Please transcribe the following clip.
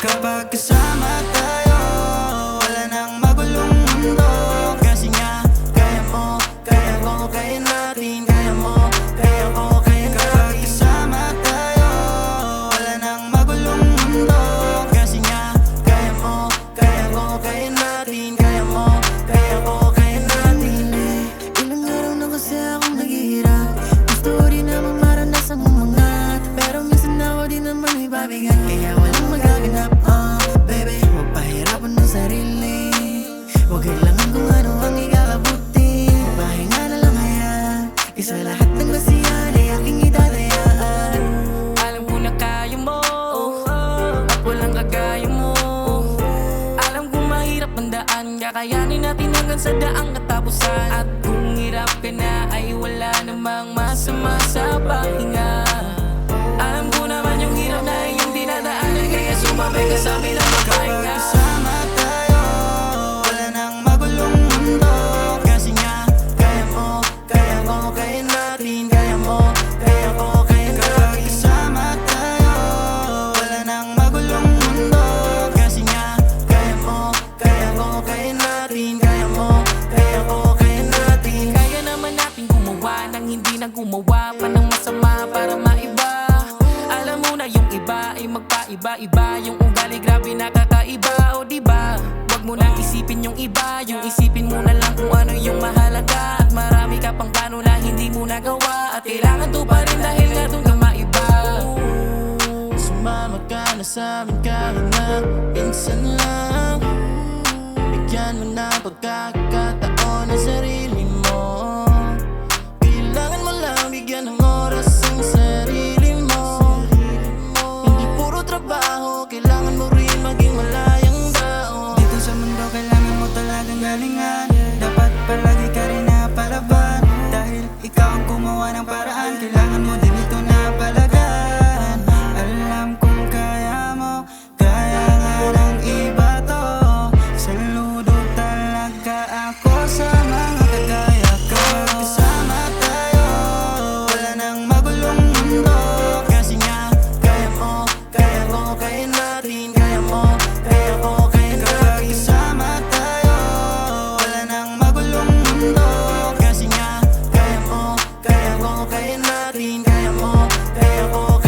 Kapag kasama tayo, wala nang magulong mundo. Kasi nga, kaya mo, kaya ko, kaya natin. Kaya mo, kaya ko, kaya natin. Kapag kasama tayo, wala nang magulong mundo. Kasi nga, kaya mo, kaya ko, kaya natin. Kaya mo, kaya ko, kaya natin. Ilang araw na kasi akong naghihirap. Gusto ko rin namang maranasan umangat, pero minsan ako din naman may pabigat. Kaya walang magaganap, baby. Huwag pahirapan ng sarili. Huwag kailangan kung ano ang ikakabuti. Pahinga na lang kaya, isa lahat ng kasiyahan ay aking itatayaan. Alam ko na kaya mo, at walang kagaya mo. Alam kong mahirap ang daan, kakayanin natin hanggang sa daang katapusan. At kung hirap ka na ay wala namang masama sa pahinga. Alam ko naman yung hirap na iyong dinadaanan, kaya sumabay ka sa amin na magpahinga. Kasama tayo, wala nang magulong mundo. Kasi nga, kaya mo, kaya ko, kaya natin. Kaya mo, kaya ko, kaya natin. Kasama tayo, wala nang magulong mundo. Kasi nga, kaya mo, kaya ko, kaya natin. Kaya mo, kaya ko, kaya natin. Kaya naman natin gumawa ng hindi na gumawa pa ng masama para maiba. Alam mo na yung iba ay magpaiba-iba. Yung ugali grabe nakakaiba, o diba? Wag mo nang isipin yung iba, yung isipin mo na lang kung ano yung mahalaga. At marami ka pang plano na hindi mo nagawa, at kailangan to pa rin dahil nga doon ka maiba. Sumama ka na sa amin kahit na minsan lang. Bigyan mo na pagkakataon ang sarili mo. Kailangan mo lang bigyan ng oras ang sarili mo. Hindi puro trabaho, kailangan mo rin maging malayang tao. Dito sa mundo kailangan mo talagang galingan. Dapat palagi ka rin napalaban, dahil ikaw ang gumawa ng paraan. Kailangan mo din ito na palagaan. Alam kong kaya mo, kaya nga ng iba to. Saludo talaga ako sa mga kagaya ko. Kasama tayo, wala nang magulong mundo. Kasi nga, kaya mo, kaya ko, kaya natin. Kaya mo, kaya ko, kaya natin. Kasama tayo, wala nang magulong mundo. Kasi nga, kaya mo, kaya ko, kaya natin. Kaya mo, kaya ko,